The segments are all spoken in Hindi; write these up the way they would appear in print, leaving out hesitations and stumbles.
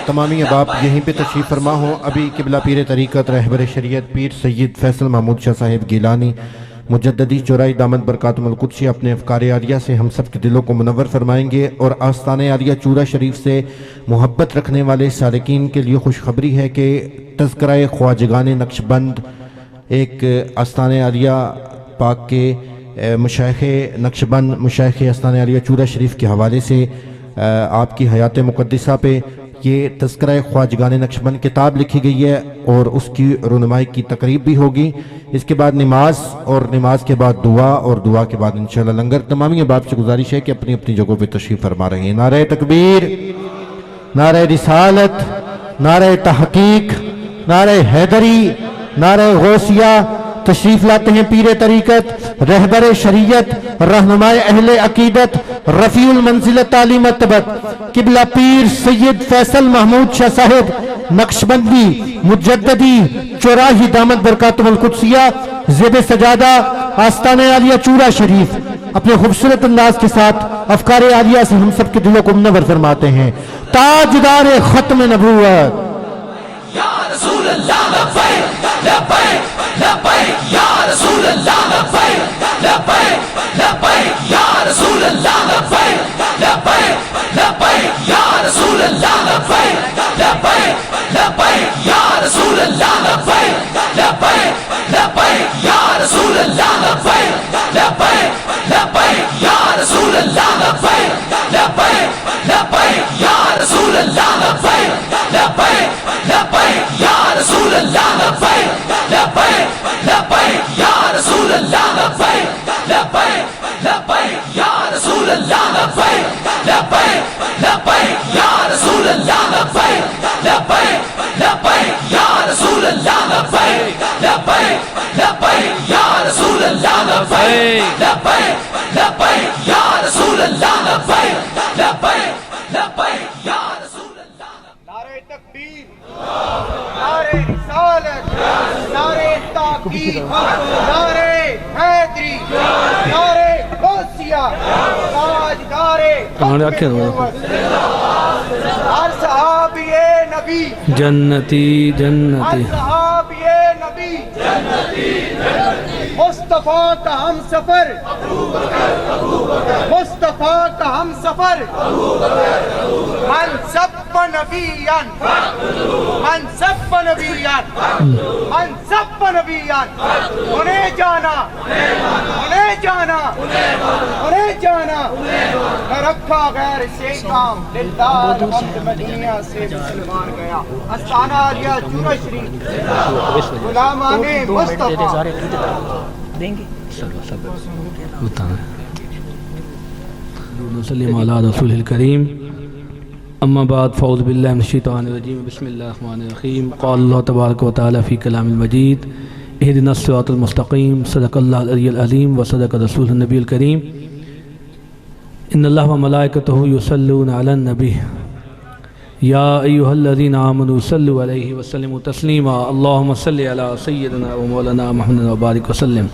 तमामी अबाब यहीं पे तशरीफ़ फरमा हो। अभी किबला पीर तरीक़त रहबर शरीयत पीर सैयद फैसल महमूद शाह साहिब गिलानी मुजद्ददी चौराई दामद बरकातुल कुद्सी अपने अफ़कार आलिया से हम सब के दिलों को मुनव्वर फरमाएंगे। और आस्ताने आलिया चूरा शरीफ से मोहब्बत रखने वाले सालिकीन के लिए खुशखबरी है कि तज़किरा ख्वाजगान नक्शबंद एक आस्ताने आलिया पाक के मशाइख़ नक्शबंद मशाइख़ आस्ताने आलिया चूरा शरीफ के हवाले से आपकी हयात मुक़द्दिसा पे ये तज़किरा ख्वाजगान नक्शबंद किताब लिखी गई है और उसकी रुनुमाई की तकरीब भी होगी। इसके बाद नमाज और नमाज के बाद दुआ और दुआ के बाद इंशाअल्लाह लंगर। तमामी अहबाब से गुजारिश है कि अपनी अपनी जगहों पर तशरीफ़ फरमा रहे हैं। नारे तकबीर, नारे रिसालत, नारे तहकीक, नारे हैदरी, नारे गौसिया। तशरीफ़ लाते हैं पीर तरीक़त रहबर शरीयत रहनुमाए अहले अकीदत रफ़ीउल मंज़िलत ताली मरतबत किबला पीर सैयद फैसल महमूद शाह साहिब नक्शबंदी मुजद्ददी चौराही दामद बरकातुल कुद्सिया ज़ेब सजादा आस्ताने आलिया चूरा शरीफ अपने खूबसूरत अंदाज के साथ अफ़कार आलिया से हम सब के दिलों को मुनव्वर फरमाते हैं। ताजदार खत्म नबूवत या रसूल अल्लाह लब्बैक लब्बैक लब्बैक या रसूल अल्लाह लब्बैक लब्बैक लब्बैक या रसूल अल्लाह लब्बैक लब्बैक लब्बैक या रसूल अल्लाह लब्बैक लब्बैक लब्बैक या रसूल अल्लाह लब्बैक लब्बैक लब्बैक या रसूल अल्लाह लब्बैक लब्बैक लब्बैक या रसूल अल्लाह लब्बैक लब्बैक लब्बैक या रसूल अल्लाह लब्बैक लब्बैक लब्बैक या रसूल अल्लाह लब्बैक लब्बैक लब्बैक या रसूल अल्लाह लब्बैक लब्बैक लब्बैक या रसूल अल्लाह लब्बैक लब्बैक लब्बैक या रसूल अल्लाह लब्बैक लब्बैक लब्बैक या रसूल अल्लाह लब्बैक लब्बैक लब्बैक या रसूल अल्लाह लब्बैक लब्बैक लब्बैक या रसूल अल्लाह लब्बैक लब्बैक लब्बैक या रसूल अल्लाह। नारे तकबीर, नारे रिसालत, नारे ताकीद, नारे हैदरी, नारे गौसिया, ताजदारे हर सहाबिए नबी जन्नती जन्नती हर सहाबिए नबी जन्नती मुस्तफा का हम सफर मुस्तफा का हम सफर मन सब नबीयन मन सब नबीयन मन सब नबीयन उन्हें जाना उन्हें जाना उन्हें जाना न रखा गैर से काम दिलदार वक्त में दुनिया से मुसलमान गया। आस्ताना आलिया चूरा शरीफ गुलामाने मुस्तफा देंगे अला रसूलिल करीम अम्मा बाद फ़ौज़ बिल्लाहि मिनश शैतानिर रजीम बिस्मिल्लाहिर रहमानिर रहीम क़ाल अल्लाहु तबारक व तआला फ़ी कलामिल मजीद इहदिनस सिरातल मुस्तक़ीम सदक़ल्लाहुल अलियुल अज़ीम व सदक़ रसूलुन नबियुल करीम इन्नल्लाह व मलाइकतहु युसल्लूना अलन नबी या अय्युहल्लज़ीना आमनू सल्लु अलैहि व सल्लिमू तस्लीमा अल्लाहुम्मा सल्लि अला सय्यिदिना व मौलाना मुहम्मद व बारिक वसल्लम।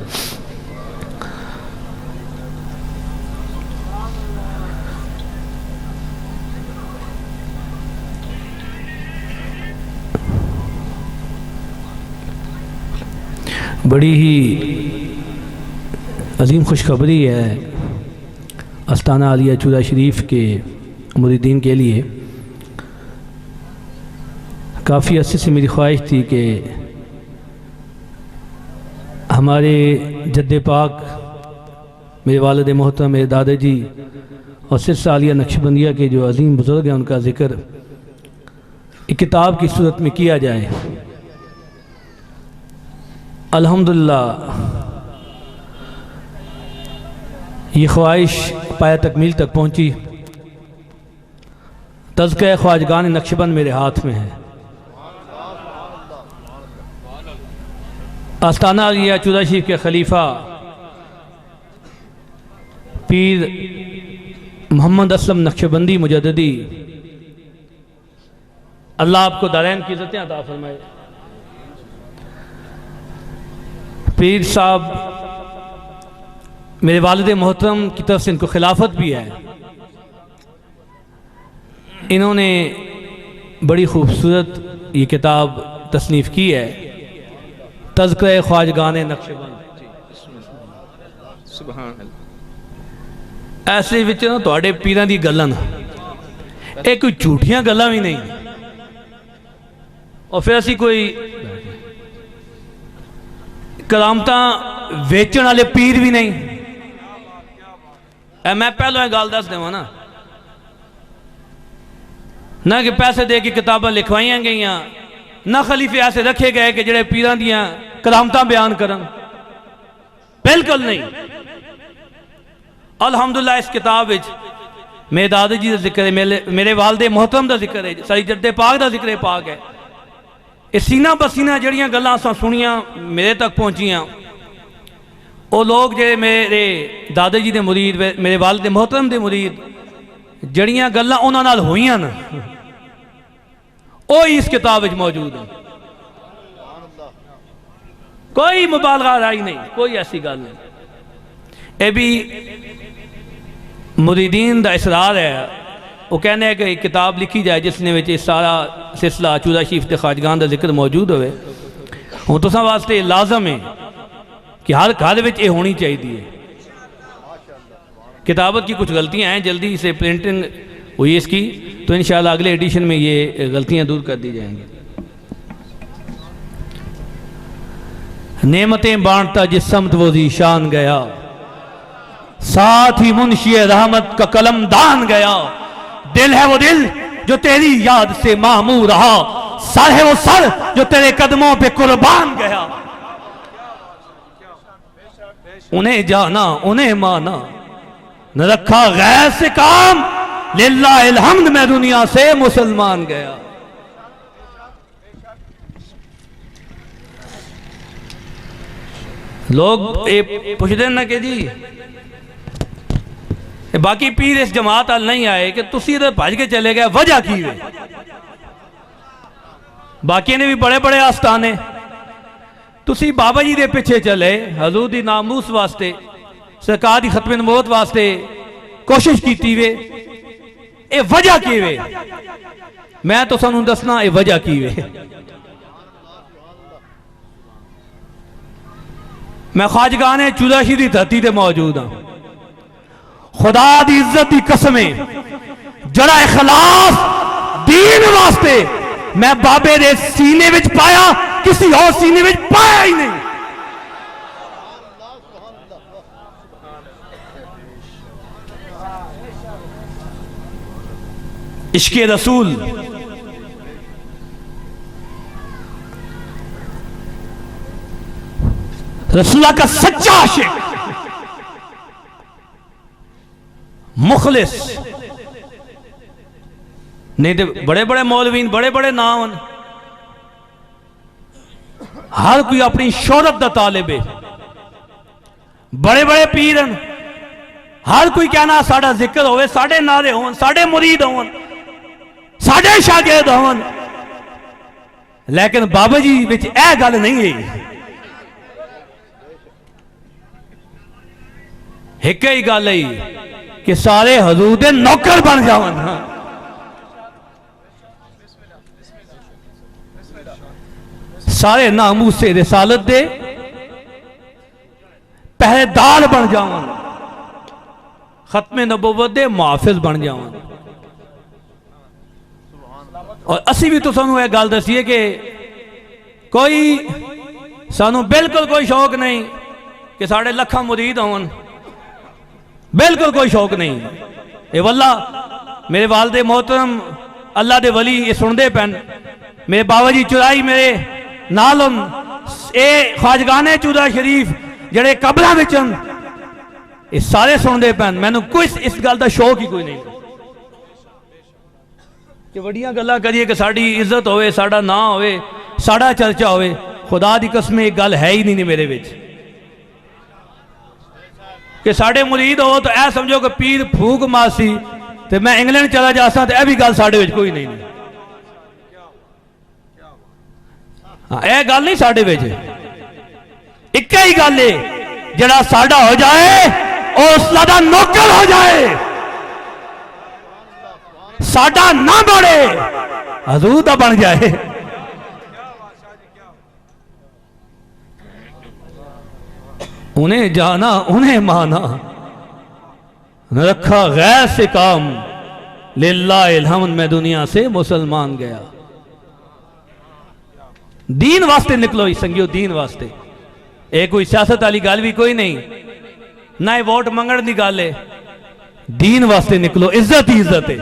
बड़ी ही अजीम खुशखबरी है आस्ताना आलिया चूरा शरीफ के मुरीदीन के लिए। काफ़ी अर्से से मेरी ख्वाहिश थी कि हमारे जद्दे पाक मेरे वालिद मोहतरम मेरे दादाजी और सिलसिला आलिया नक्शबंदिया के जो अजीम बुज़ुर्ग हैं उनका ज़िक्र एक किताब की सूरत में किया जाए। अल्हम्दुलिल्लाह ये ख्वाहिश पाया तकमील तक पहुँची। तज़किरा ख्वाजगान नक्शबंद मेरे हाथ में है। आस्ताना आलिया चूरा शरीफ के खलीफा पीर मोहम्मद असलम नक्शबंदी मुजद्ददी अल्लाह आपको दारैन की इज़्ज़तें अता फरमाए। पीर साहब मेरे वालिद मोहतरम की तरफ से इनको खिलाफत भी है। इन्होंने बड़ी खूबसूरत ये किताब तसनीफ़ की है, तज़किरा ख्वाजगान नक्शबंद। ऐसे विच ना तुहाडे पीरां दी गल्लां ये कोई झूठियां गल्लां भी नहीं, और फिर असी कोई करामतां वेचण वाले पीर भी नहीं। मैं पहलों गल दस देवां ना कि पैसे दे के किताबां लिखवाइया गई, ना खलीफे ऐसे रखे गए कि जेड़े पीरां दियां करामतां बयान करन, बिल्कुल नहीं। अल्हम्दुलिल्लाह इस किताब विच मेरे दादा जी का जिक्र है, मेरे वालदे मोहतरम का जिक्र है, सारी जद्दे पाक का जिक्र पाक है। ये सीना बसीना जड़ियाँ गल्लां असां सुनियां मेरे तक पहुँचियाँ, वो लोग जे मेरे दादा जी के मुरीद, मेरे वालदे मोहतरम के मुरीद, जड़ियाँ गल्लां उन्हां नाल होईयां न वो इस किताब में मौजूद है। कोई मुबालगा राई नहीं, कोई ऐसी गल नहीं। ये भी मुरीदीन का इसरार है, वो कहने हैं कि किताब लिखी जाए जिसने में सारा सिलसिला चूदा शरीफ के ख्वाजगान का जिक्र मौजूद होवे। हूँ तुसां वास्ते लाजम है कि हर घर में ये होनी चाहिए। किताबत की कुछ गलतियाँ हैं, जल्दी से प्रिंटिंग हुई इसकी, तो इंशाल्लाह अगले एडिशन में ये गलतियाँ दूर कर दी जाएंगी। नेमतें बांटता जिस समत वो ज़ीशान गया, साथ ही मुंशी रहमत का कलम दान गया। दिल है वो दिल जो तेरी याद से मामूर रहा, सर है वो सर जो तेरे कदमों पे कुर्बान गया। उन्हें जाना उन्हें माना, न रखा गैर से काम, लिल्लाहिल हम्द मैं दुनिया से मुसलमान गया। लोग ये पूछते ना कि जी बाकी पीर इस जमात अल नहीं आए कि तुसी इधर भज के चले गए, वजह की है? बाकी ने भी बड़े बड़े आस्थाने, तुसी बाबा जी के पिछे चले, हजूर दी नामूस वास्ते, सरकार की खत्म नबूवत वास्ते कोशिश की वे, ये वजह की वे? मैं तो सानू दसना ये वजह की वे। मैं ख्वाजगान चुदाशी की धरती से मौजूद हाँ। खुदा दी इज्जत की कसमें जड़ा इखलास दीन वास्ते मैं बाबे दे सीने विच पाया, किसी और सीने विच पाया ही नहीं। इश्क़े रसूल रसूला का सच्चा आशिक, मुखलिस नहीं तो बड़े बड़े मौलवीन, बड़े बड़े नाम, हर कोई अपनी शोहरत का तालिब है, बड़े बड़े पीर हैं, हर कोई कहना साडा जिक्र होवे, साडे नारे होन, साडे मुरीद होन, साडे शागिर्द होन, लेकिन बाबा जी विच यह गल नहीं है। एक ही गल है कि सारे हजूर दे नौकर बन जावन। सारे नामूसे रिसालत दे पहरेदार बन जावन, खत्मे नबूवत दे मुहाफिज बन जावन। और असी भी तो सानू यह गल दसीए कि कोई सानू बिल्कुल कोई शौक नहीं कि साढ़े लखा मुरीद होवन, बिल्कुल कोई शौक नहीं। ये वल्ला मेरे वालदे मोहतरम अल्लाह दे वली ये सुनते पैन, मेरे बाबा जी चुराई मेरे नाल, ये ख्वाजगाने चूदा शरीफ जड़े कबरां विच ये सारे सुनते पैन। मैनू कोई इस गल का शौक ही कोई नहीं कि वड्डियां गल्लां करिए कि साड़ी इज्जत होवे, साड़ा ना होवे, साड़ा चर्चा होवे। खुदा दी कसम एक गल है ही नहीं मेरे विच कि साढ़े मुरीद हो तो यह समझो कि पीर फूक मासी तो मैं इंग्लैंड चला जासा, तो यह भी गल साढ़े विच कोई नहीं। हाँ, यह गल नहीं साढ़े विच, एक ही गल है जड़ा साड़ा हो जाए और उसका नौकर हो जाए। साडा ना बढ़े हजूर दा बन जाए। उन्हें जाना उन्हें माना, रखा गैर से काम, लिल्लाहिल हम्द मैं दुनिया से मुसलमान गया। दीन वास्ते निकलो ही संगियो, दीन वास्ते। एक कोई सियासत वाली गल भी कोई नहीं, ना ही वोट मंगण की गल है, दीन वास्ते निकलो। इज्जत ही इज्जत है,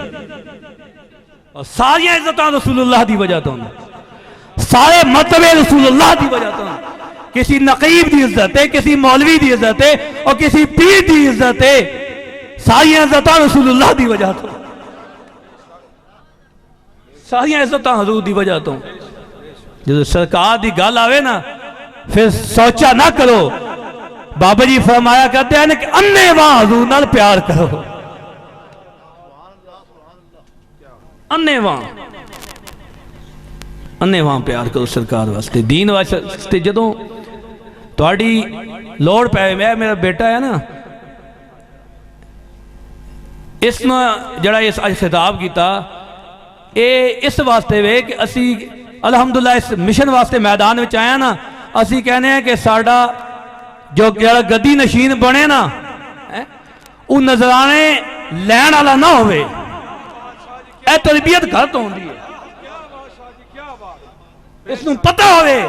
और सारिया इज्जत रसूलुल्लाह की वजह तो, सारे मतबे रसूलुल्लाह की वजह तो। किसी नकीब की इज्जत है, किसी मौलवी की इज्जत है, और किसी पीर की इज्जत है। सारिया इज्जत रसूलुल्लाह की वजह तो, सारिया इज्जत हजूर की वजह तो। जो सरकार की गल आवे ना, फिर सोचा ना करो। बाबा जी फरमाया करते हैं कि अन्ने वाह हजूर नाल प्यार करो, अन्ने वाह प्यार करो सरकार वास्ते, दीन वास्ते। जदों तुहाडी लोड़ पै, मेरा बेटा है ना, इसमें जड़ा इस अज खिताब किया, ये इस वास्ते वे कि असी अलहमदुल्ला इस मिशन वास्ते मैदान में आया ना। असी कहने हैं कि साडा जो जड़ा गद्दी नशीन बने ना, वो नजराने लैन वाला ना होवे। यह तरबियत घर तो होंदी है, इसनू पता होवे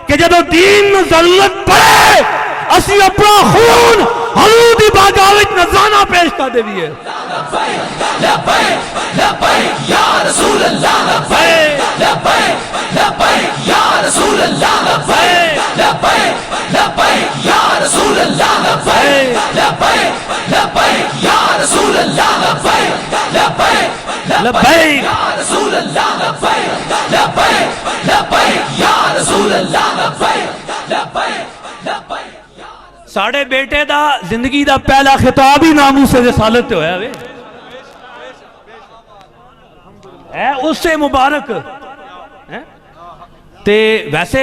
कि जदों दीन नूं जरूरत पड़े, असी अपना खून हजूर दी बारगाह विच नज़राना पेश कर देवीए। साढ़े बेटे दा जिंदगी दा पहला खिताब ही नामूसे रिसालत होया वे, है उससे मुबारक है। ते वैसे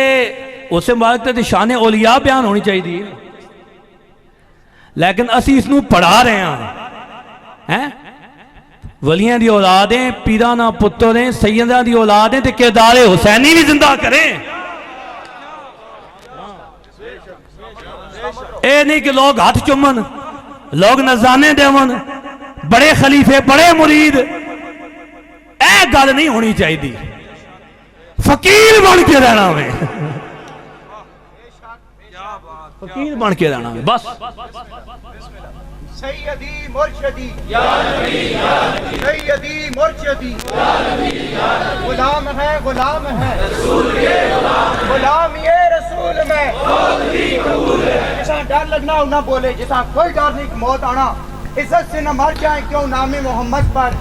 उससे मुबारक ते शान औलिया बयान होनी चाहिए, लेकिन असी इसनू पढ़ा रहे हैं। वलियां दी औलाद है, पीरां दा पुत्तर है, सैयदां दी औलाद है, ते किरदारे हुसैनी भी जिंदा करें। ये नहीं कि लोग हाथ चुमन, लोग नजाने देवन, बड़े खलीफे बड़े मुरीद, ऐ गल नहीं होनी चाहिए। फकीर बन के रहना वे, फकीर बन के रहना वे बस। सैयदी मुर्शदी सैयदी मुर्शदी, गुलाम है गुलाम है गुलाम ये रसूल में। जिसा डर लगना हो ना बोले, जिसा कोई डर नहीं मौत आना, इज्जत से न मर जाए क्यों नामे मोहम्मद पर।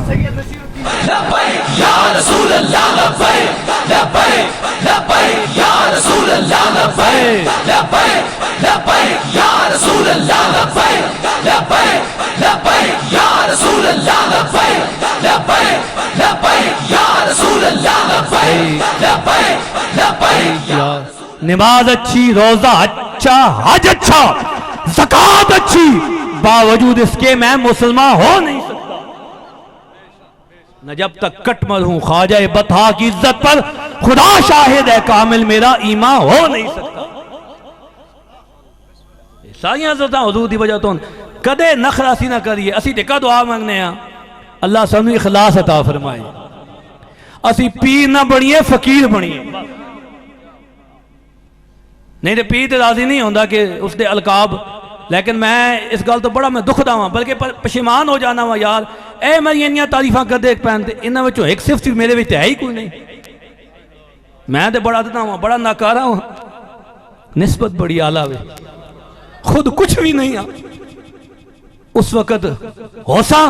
सैयद नसीरुद्दीन लब्बैक या रसूल अल्लाह, लब्बैक लब्बैक लब्बैक या रसूल अल्लाह, लब्बैक लब्बैक लब्बैक या रसूल अल्लाह, लब्बैक लब्बैक लब्बैक या रसूल अल्लाह, लब्बैक लब्बैक लब्बैक या रसूल अल्लाह, लब्बैक लब्बैक लब्बैक। नमाज अच्छी, रोजा अच्छा, हज अच्छा, ज़कात अच्छी, बावजूद इसके मैं मुसलमान हो नहीं सकता। न जब तक कटमर हूं ख्वाजा बता की इज्जत पर, खुदा शाहिद है कामिल मेरा ईमान हो नहीं सकता। सारियां इज्जत हुजूर दी वजह तो कदे नखरा सी ना करिए। असी टेका दुआ मंगने अल्लाह सानू इखलास अता फरमाए। असी पीर ना बनिए, फकीर बनिए। नहीं तो पीर तो राजी नहीं होता कि उसके अलकाब। लेकिन मैं इस गल तो बड़ा मैं दुखदा हाँ, बल्कि पशेमान हो जाना वा यार, ए मेरी इन्नियां तारीफा करदे पैन, इन्हां विचों एक सिर्फ मेरे विच है ही कोई नहीं। मैं तो बड़ा अदना वा, बड़ा नाकारा वा, निस्बत बड़ी आला वे, खुद कुछ भी नहीं आ। उस वक्त होसा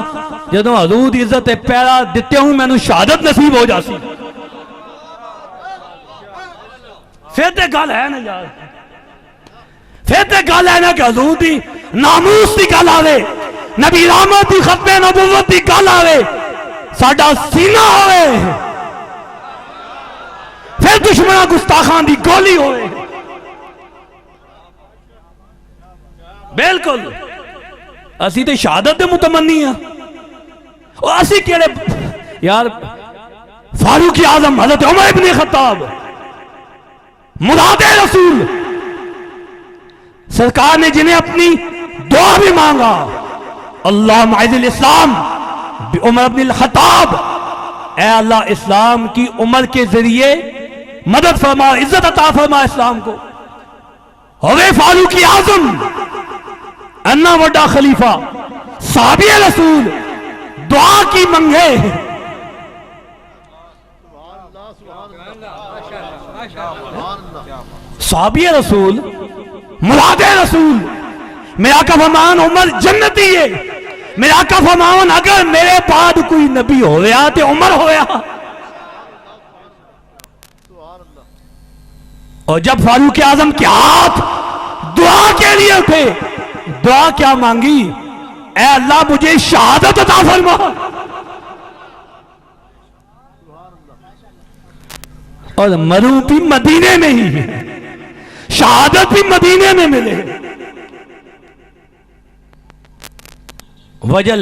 जदों हजूर दी इज्जत पैरा दिते हूं, मैनू शहादत नसीब हो जासी। फिर तो गल है ना यार, फिर तो गल है ना कि हजूर दी नामूस की गल आवे, नबी रहमत की खत्मे नबुव्वत की गल आवे, साडा सीना होवे, फिर दुश्मन गुस्ताखान की गोली होवे। बिल्कुल असी तो शहादत दे मुतमन्नी हाँ, और असी केड़े यार फारूक आजम हजरत उमर इब्न खत्ताब मुरादे रसूल सरकार ने जिन्हें अपनी दुआ भी मांगा, अल्लाह माइज़िल इस्लाम उमर इब्न खत्ताब, ऐ अल्लाह इस्लाम की उमर के जरिए मदद फरमा, इज्जत अता फरमा इस्लाम को। हवे फारूक आजम अन्ना वड्डा खलीफा साहबी रसूल दुआ की मंगे, साहबी रसूल मुरादे रसूल। मेरा का फरमान उमर जन्नती है, मेरा का फरमान अगर मेरे बाद कोई नबी होया तो उमर होया। और जब फारूक आजम के हाथ दुआ के लिए उठे, दुआ क्या मांगी, ऐ अल्लाह मुझे शहादत अता फरमा। और मरूं भी मदीने में ही, शहादत भी मदीने में मिले। वजल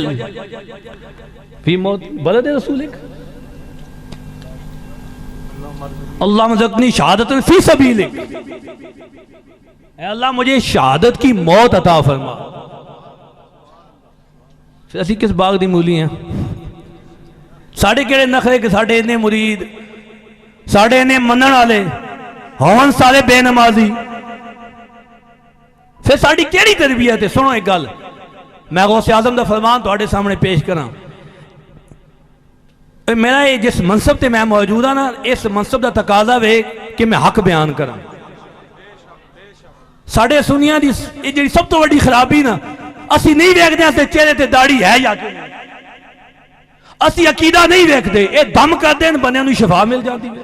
फी मौत बलद रसूलिक अल्लाह मज़क़नी शहादत फी सबीलिक, ऐ अल्लाह मुझे शहादत की मौत अता फरमा। फिर असी किस बाग दी मूली हैं, साढ़े केड़े नखरे के साढ़े इन्ने मुरीद, साढ़े इन्ने मनण वाले होवन सारे बेनमाजी, फिर साड़ी केड़ी तरबियत है। सुनो एक गल, मैं गौसे आजम का फरमान तुहाडे सामने पेश करा। मेरा ये जिस मनसब से मैं मौजूद हाँ ना, इस मनसब का तकाजा वे कि मैं हक बयान करा। साढ़े सुनिया की जी सब तो बड़ी खराबी ना, असी नहीं वेखते चेहरे ते दाढ़ी है या कि नहीं, असी अकीदा नहीं वेखते। ये दम कर देन बंदे नूं शफा मिल जाती है,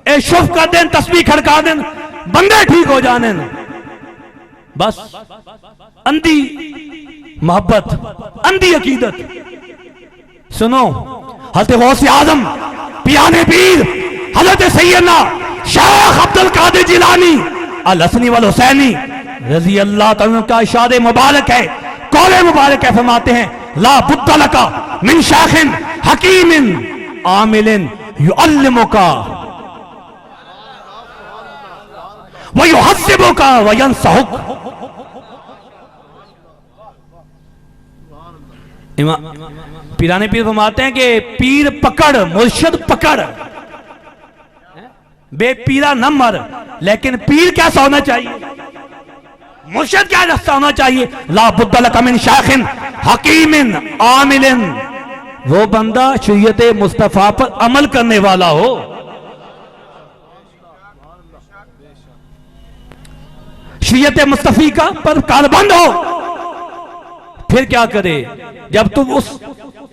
ये शुफ कर देन तस्बीह खड़का देन बंदे ठीक हो जाने। बस अंधी मोहब्बत, अंधी अकीदत। सुनो, हज़रत गौसे आजम पियाने पीर हज़रत सैयदना शेख अब्दुल कादिर जिलानी अल हसनी वल हुसैनी रजी अल्लाह तआला का इरशाद मुबारक है, कौले मुबारक है, फरमाते हैं ला बुद्दा लका मिन शेखिन हकीमिन आमिलिन युअल्लिमुका व युहस्सिबुका व यंसहुक। पीराने पीर फरमाते हैं कि पीर पकड़ मुर्शिद पकड़, बेपीरा न मर। लेकिन पीर कैसा होना चाहिए, मुर्शिद क्या रास्ता होना चाहिए, ला बुद्दा लका मिन शेखिन हकीमिन आमिलिन, वो बंदा शरीयत मुस्तफा पर अमल करने वाला हो। शरीयत मुस्तफी का पर कारबंद हो। फिर क्या करे, जब तुम उस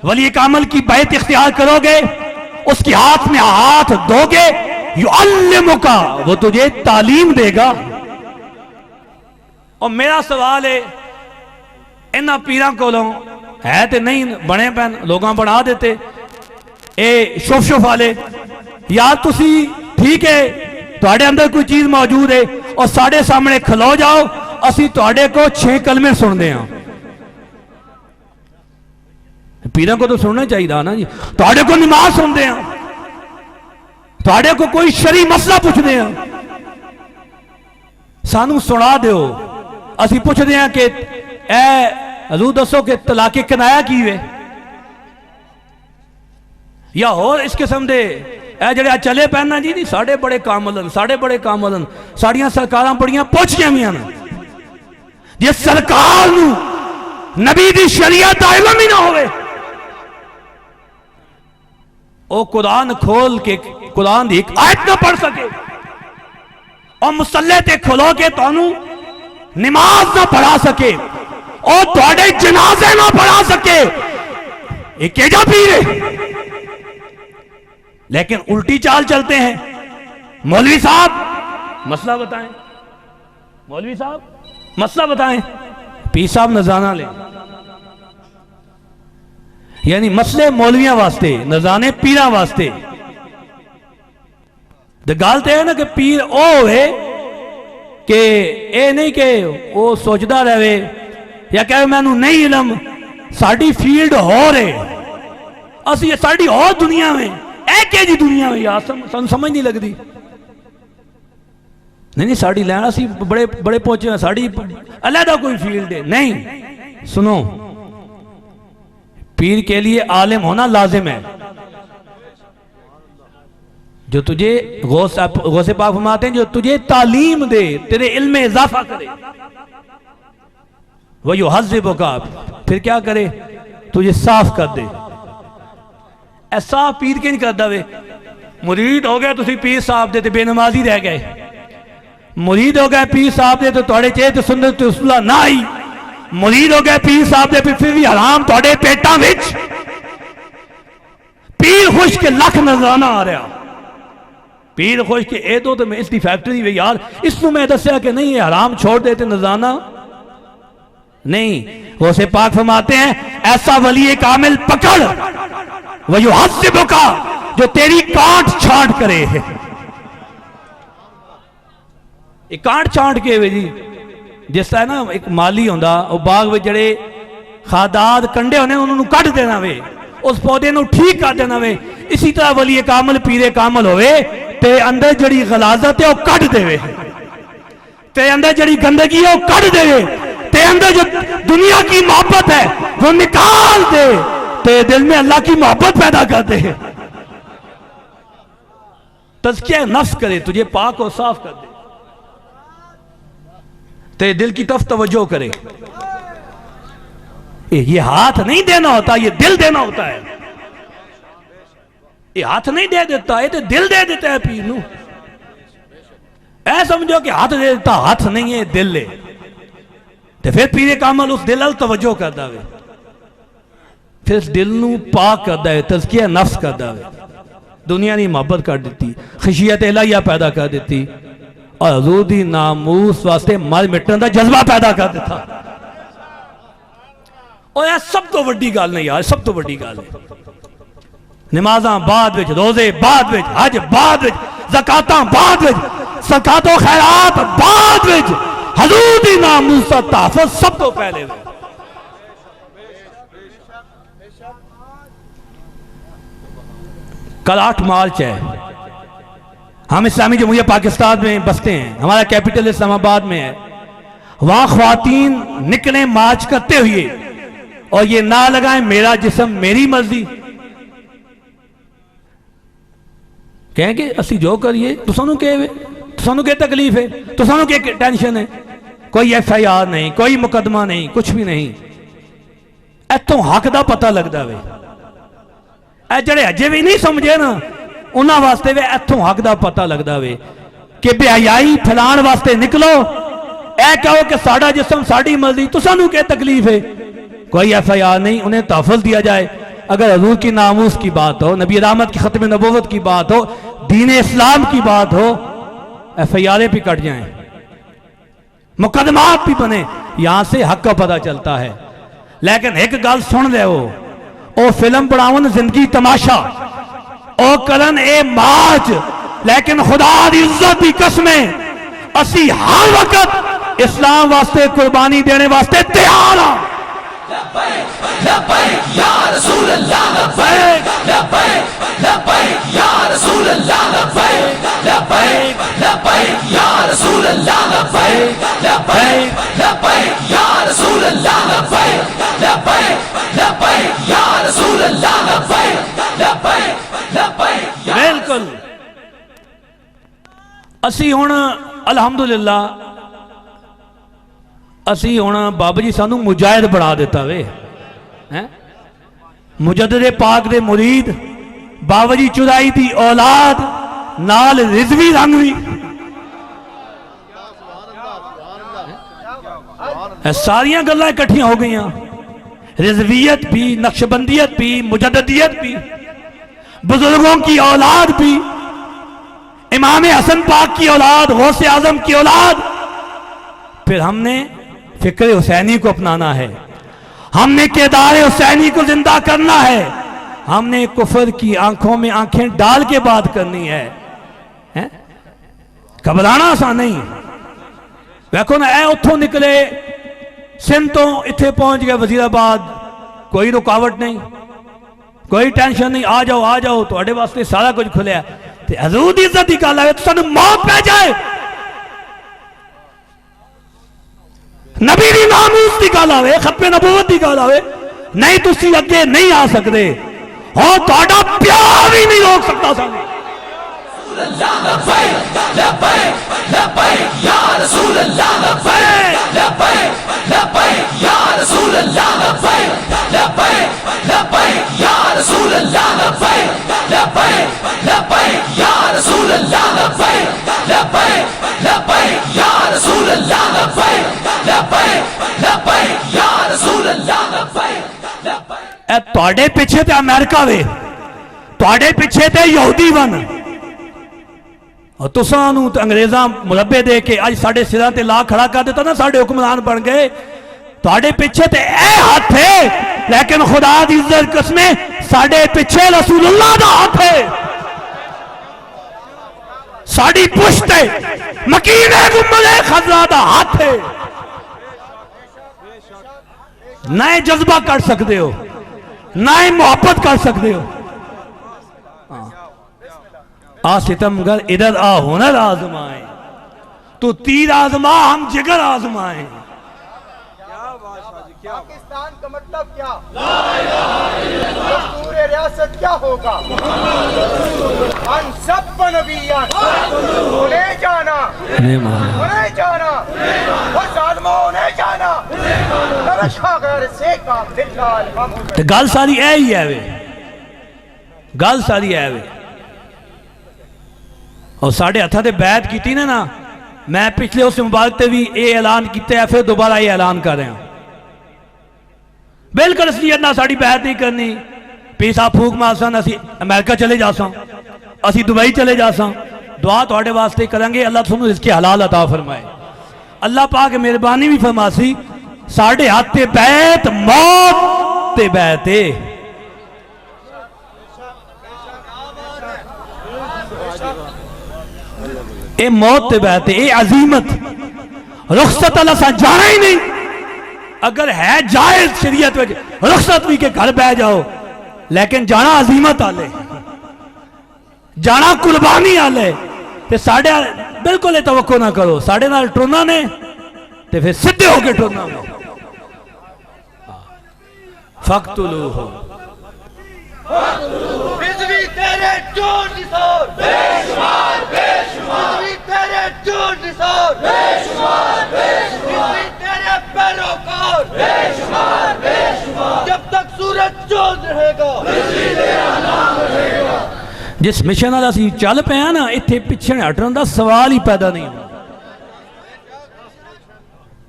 वली कामल की बैत इख्तियार करोगे, उसके हाथ में हाथ दोगे, युअल्लिमुका, वो तुझे तालीम देगा। और मेरा सवाल है, इन्हां पीरां कोलों है तो नहीं बने पैन, लोग बना देते ए शुफ शुफ वाले। यार तुसी ठीक है, तुहाडे अंदर कोई चीज मौजूद है और साढ़े सामने खलो जाओ, असी तुहाडे को 6 कलमे सुनते हैं। पीरां को तो सुनना चाहिए ना जी, तुहाडे को नमाज सुनते हैं, तुहाडे को कोई शरी मसला पूछते हैं, सानू सुना दो। असी पूछते हैं कि ए हजूर दसो कि तलाके कनाया की वे, या होर इस किस्म दे ए जड़े चले पैना जी नहीं, साढ़े बड़े कामलन, साढ़े बड़े कामलन, साड़ियां सरकारां बड़ियां पहुंचियां हुई ने। जिस सरकार नू नबी दी शरीयत दा इल्म ही ना होवे, ओ कुरान खोल के कुरान दी एक आयत ना पढ़ सके, और मुसल्ले ते खलो के तानू नमाज ना पढ़ा सके, और तुहाडे जनाजे ना पढ़ा सके, एक केजा पीर है। लेकिन उल्टी चाल चलते हैं, मौलवी साहब मसला बताएं, मौलवी साहब मसला बताएं, पीर साहब नजराना ले। यानी मसले मौलवियां वास्ते, नजराने पीरा वास्ते। तो गल तो है ना कि पीर ओ है कि ये नहीं कि वो सोचता रहे या कहे मैनू नहीं इलम, साड़ी फील्ड हो रहे। असी साड़ी और दुनिया में ऐ के जी दुनिया में यार सन समझ नहीं लगती। नहीं साड़ी लैन असी बड़े बड़े पहुंचे हैं, साड़ी अलहदा कोई फील्ड है नहीं। सुनो, पीर के लिए आलिम होना लाजिम है। जो तुझे गौसे पाक फरमाते हैं, जो तुझे तालीम दे, तेरे इल्म में इजाफा करे, वह यो हज़्ज़िबु का, फिर क्या करे, तुझे साफ कर दे। ऐसा पीर के नहीं करता वे। मुरीद हो गए तुसी पीर साहब दे ते बेनमाजी रह गए, मुरीद हो गए पीर साहब दे तो थोड़े चेत सुन्नत रसूलुल्लाह ना आई, मुरीद हो गए पीर साहब दे फिर भी हराम थोड़े पेटां विच। पीर खुश के लख नजराना आ रहा, पीर खुश के ए तो मैं इसकी फैक्ट्री वे यार, इसको मैं दसिया कि नहीं ये हराम छोड़ देते नजराना नहीं। गौसे पाक फरमाते हैं ऐसा वली कामिल पकड़, वह युहज़्ज़िबु का, जो तेरी काट छांट करे। काट छांट के वे जी, जिस तरह ना एक माली होंदा वो बाग में जड़े खादाद कंडे होने उन्होंने कट देना वे, उस पौधे को ठीक कर देना वे। इसी तरह वली कामल पीरे कामल होवे ते अंदर जड़ी गलाजत है वो कट देवे, ते अंदर जड़ी गंदगी है वो कट देवे, ते अंदर जो दुनिया की मोहब्बत है वो निकाल दे, ते दिल में अल्लाह की मोहब्बत पैदा कर दे। तज़किया नफ्स करे, तुझे पाक और साफ कर दे, ते दिल की तरफ तवज्जो करे। ये हाथ नहीं देना होता, ये दिल देना होता है। ये हाथ नहीं दे देता, ये तो दिल दे देता है पीर नू। ऐ समझो कि हाथ दे देता, हाथ नहीं है दिल ले, तो फिर पीरे कामल उस दिल अल तवज्जो करदा वे, फिर इस दिल नू पाक करदा है, तज़किया नफ्स करदा वे, दुनिया की मोहब्बत कर दी, खशियत इलाहिया पैदा कर दी और हज़ूर दी नामूस वास्ते मर मिटन का जज्बा पैदा कर दिता। और यह सब तो वड्डी गल नहीं यार, सब तो वड्डी गल है। नमाज़ां बाद विच, रोजे बाद विच, हज बाद विच, ज़कातां बाद विच, सकातो खैरात बाद विच, हज़ूर दी नामूस दा तहफ़्फ़ुज़ सब तो पहले वे। कल 8 मार्च है, हम इस्लामी जमहूरिया पाकिस्तान में बसते हैं, हमारा कैपिटल इस्लामाबाद में है। वहां ख्वातीन निकले मार्च करते हुए और ये ना लगाए मेरा जिस्म मेरी मर्जी, कहें कि असी जो करिए तुसानू के तकलीफ है, तुसानू के टेंशन है, कोई FIR नहीं, कोई मुकदमा नहीं, कुछ भी नहीं। इतों हक का पता लगता वे। जड़े अजे भी नहीं समझे ना उन्होंने वास्ते वे इतों हक का पता लगता वे कि बेहयाई फैलाण वास्ते निकलो, ऐ कहो कि साडा जिस्म साड़ी मर्जी, तुसानू क्या तकलीफ है, कोई FIR नहीं, उन्हें तहफ़्फ़ुज़ दिया जाए। अगर हज़ूर की नामूस की बात हो, नबी रहमत की ख़त्म नबूवत की बात हो, दीन इस्लाम की बात हो, FIR भी कट जाएं, मुकदमात भी बने, यहां से हक का पता चलता है। लेकिन एक गल सुन ले, ओ फिल्म बनावन जिंदगी तमाशा, ओ करन ए माज, लेकिन खुदा दी इज्जत दी कसमें असी हर वक्त इस्लाम वास्ते कुर्बानी देने वास्ते तैयार हाँ। लब्बैक या रसूल अल्लाह, लब्बैक लब्बैक लब्बैक या रसूल अल्लाह, लब्बैक लब्बैक लब्बैक या रसूल अल्लाह, लब्बैक लब्बैक लब्बैक या रसूल अल्लाह, लब्बैक लब्बैक लब्बैक या रसूल अल्लाह, लब्बैक लब्बैक लब्बैक। बिल्कुल असी हुण अल्हम्दुलिल्लाह असी हुण बाबा जी सानू मुजाहिद बना दिता वे हैं। मुजद्दिद पाक दे मुरीद, बाबा जी चुराई दी औलाद, नाल रिजवी रंग भी, सारियां गल्लां इकट्ठियां हो गई। रिजवियत भी, नक्शबंदियत भी, मुजद्दिदियत भी, बुजुर्गों की औलाद भी, इमाम हसन पाक की औलाद, गौसे आजम की औलाद। फिर हमने फिक्र हुसैनी को अपनाना है, हमने केदार हुसैनी को जिंदा करना है, हमने कुफर की आंखों में आंखें डाल के बात करनी है। घबराना आसान नहीं। देखो ना, ए उथों निकले सिंध तो इत्थे पहुंच गए वजीराबाद, कोई रुकावट नहीं, कोई टेंशन नहीं, आ जाओ थोड़े वास्ते सारा कुछ खुलिया। ते हजूर दी इज्जत की गल आवे तो सानू मौत पै जाए, नबी दी नामूस की गल आवे, खत्मे नबूवत की गल आवे, नहीं तुसी अगे नहीं आ सकते, और तुहाडा प्यार भी नहीं रोक सकता सानू। लब्बैक लब्बैक लब्बैक या रसूल अल्लाह, लब्बैक लब्बैक लब्बैक या रसूल अल्लाह, लब्बैक लब्बैक लब्बैक या रसूल अल्लाह, लब्बैक लब्बैक लब्बैक या रसूल अल्लाह, लब्बैक लब्बैक लब्बैक या रसूल अल्लाह, लब्बैक लब्बैक लब्बैक या रसूल अल्लाह, लब्बैक लब्बैक। ए तुहाडे पिछे ते अमेरिका वे, तुहाडे पिछे ते यहूदी वन, और तुसानू तो अंग्रेजा मुरब्बे दे के अज साढ़े सिरा ते ला खड़ा कर दिता ना, साढ़े हुक्मरान बन गए। तुहाडे पिछे ते ए हाथ है, लेकिन खुदा दी इज्जत कसमे साढ़े पिछे रसूलुल्लाह दा हाथ है, साड़ी पुश्त है मकीने गुम्बदे खजरा दा हाथ है। ना ही जज्बा कर सकते हो, ना ही मोहब्बत कर सकते हो। आ सितमगर इधर आ हुनर आजमाए, तो तीर आजमा हम जिगर आजमाए। पाकिस्तान का मतलब क्या, पूरे रियासत क्या होगा, हम सब नबियान उन्हें जाना, उन्हें जाना, वो जालिमों उन्हें जाना, नरशा गैर से का दिलाल हम। ते गल सारी ऐ ही है वे, गल सारी है वे। और साढ़े हथा से बैत की ना, मैं पिछले उस मुबारक से भी ये ऐलान किया, फिर दोबारा ये ऐलान कर रहा बिल्कुल असलियत ना साड़ी बैत नहीं करनी। पी साहब फूक मारसन, असी अमेरिका चले जासा, असी दुबई चले जासा, दुआ थोड़े वास्ते करेंगे, अल्लाह तुहानू इसके हलाल अता फरमाए। अल्लाह पाक मेहरबानी भी फरमासी, साढ़े हाथ ते बैत मौत ते बैत है। ए मौत ते बैत है, ए अजीमत रुखसत अल्लाह सा जाना ही नहीं। अगर है जायज शरीयत में रुखसत भी के घर बह जाओ, लेकिन जाना अजीमत आले, जाना कुर्बानी आले। ते साढ़े बिल्कुल तवक्को ना करो, साढ़े नाल टुरना ने ते फिर सीधे होके टुरना हो। फक्तुलूहु बिजली तेरे जोर निसार, बेशुमार बेशुमार, बिजली तेरे जोर निसार, बेशुमार बेशुमार, बिजली तेरे पैरोकार, बेशुमार बेशुमार, जब तक सूरज जोर रहेगा, बिजली तेरा नाम रहेगा। जिस मिशन वाला असीं चल पे ना, इत्थे पिछे हटण दा सवाल ही पैदा नहीं होना।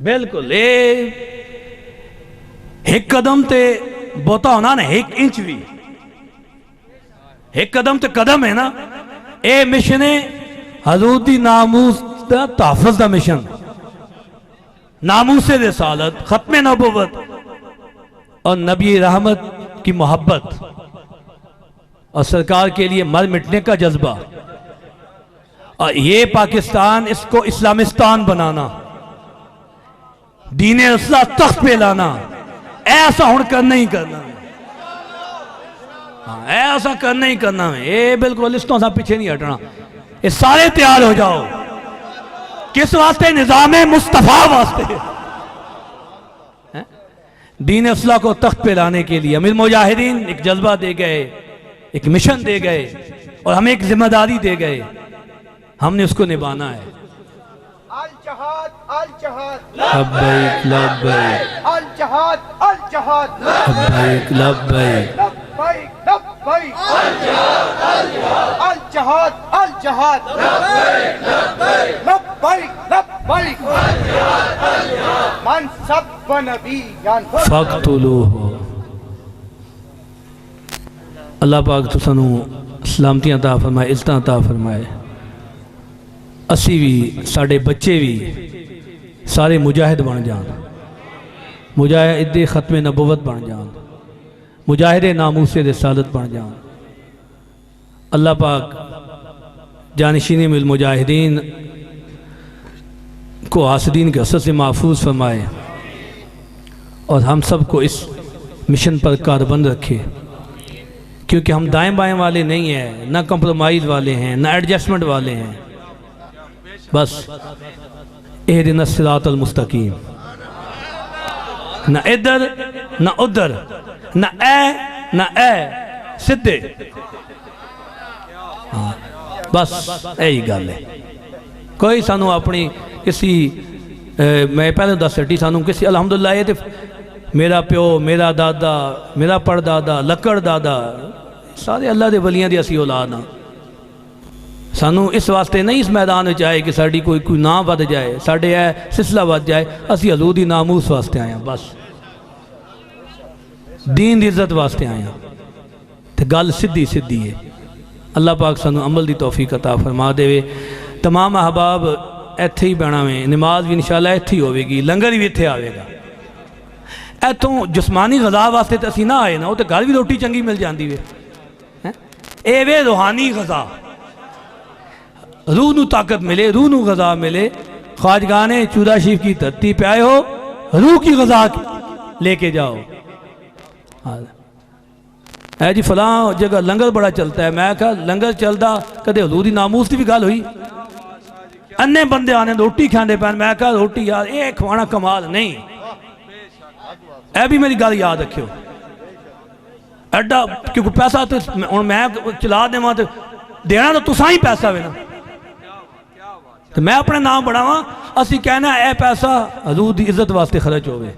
बिल्कुल एक कदम ते बोता होना ना, एक इंच भी, एक कदम तो कदम है ना। ए मिशन है हजूर दी नामूस दा तहफ़्फ़ुज़ दा मिशन, नामूसे रिसालत, खत्मे नबुव्वत और नबी रहमत की मोहब्बत, और सरकार के लिए मर मिटने का जज्बा, और ये पाकिस्तान इसको इस्लामिस्तान बनाना, दीन इस्लाम तख्त पे लाना, ऐसा हुण करना ही करना है। हाँ, ऐसा करना ही करना है। ये बिल्कुल लिस्टों से पीछे नहीं हटना। ये सारे तैयार हो जाओ। किस वास्ते? निजाम मुस्तफा वास्ते, दीन इस्लाम को तख्त पे लाने के लिए अमीर मुजाहिदीन एक जज्बा दे गए, एक मिशन दे गए, और हमें एक जिम्मेदारी दे गए, हमने उसको निभाना है। अल जहाद, अल जहाद, लब्बैक लब्बैक, अल जहाद, अल जहाद, लब्बैक लब्बैक, लब्बैक लब्बैक, अल जहाद, अल जहाद, अल जहाद, अल जहाद, लब्बैक लब्बैक, लब्बैक लब्बैक, अल जहाद, अल जहाद, मन सब नबियान फक्तुलूहु। अल्लाह पाक तुसानू सलामतियां अता फरमाए, इज़्ज़त अता फरमाए। असी भी, साढ़े बच्चे भी सारे मुजाहिद बन जान, मुजाहिद खत्मे नबुव्वत बन जान, मुजाहिद नामूसे रिसालत बन जान। अल्लाह पाक जानशीन मिल मुजाहिदीन को हासदीन के असर से महफूज फरमाए, और हम सब को इस मिशन पर कारबंद रखे। क्योंकि हम दाएं बाएं वाले नहीं हैं, ना कंप्रोमाइज़ वाले हैं, ना एडजस्टमेंट वाले हैं। बस इहदिनस सिरातल मुस्तकीम, ना इधर ना उधर, ना ए सीधे। हाँ, बस यही गल है। कोई सानू अपनी किसी मैं पहले दस हटी सानू किसी अलहमदुलिल्लाह ये मेरा प्यो, मेरा दादा, मेरा परदादा, लकड़ दादा सारे अल्लाह के वलियां दी असी औलाद हाँ। सानू इस वास्ते नहीं इस मैदान में आए कि साड़ी कोई ना वध जाए, साढ़े है सिलसिला वध जाए। असी हजूर दी नामूस वास्ते आए हैं, बस दीन दी इज्जत वास्ते आए हैं। तो गल सीधी सीधी है। अल्लाह पाक सानू अमल दी तौफीक अता फरमा देवे। तमाम अहबाब इत्थे ही बहना में, नमाज भी इंशाअल्लाह इत्थे ही होवेगी, लंगर भी इत्थे आवेगा। इतों जिस्मानी गज़ा वास्ते तो असी ना आए ना, वो तो घर भी रोटी चंगी मिल जाती वे। ए वे रूहानी गज़ा, रूह नू ताकत मिले, रूह नू गज़ा मिले। ख्वाजगाह ने चूदा शरीफ की धरती पे आए हो, रूह की गज़ा लेके जाओ। है जी फलां जगह लंगर बड़ा चलता है। मैं कहा लंगर चलता कदे हजूर दी नामूस की भी गल हुई? अन्ने बंदे आने रोटी खाते पैन। मैं कहा रोटी यार ये खवाना कमाल नहीं। यह भी मेरी गल याद रखियो। एडा क्योंकि पैसा तो हूँ मैं चला देव तो देना तो तुसा ही पैसा वे ना, तो मैं अपने नाम बढ़ावा। असी कहना यह पैसा हजूर की इज्जत वास्ते खर्च होवे।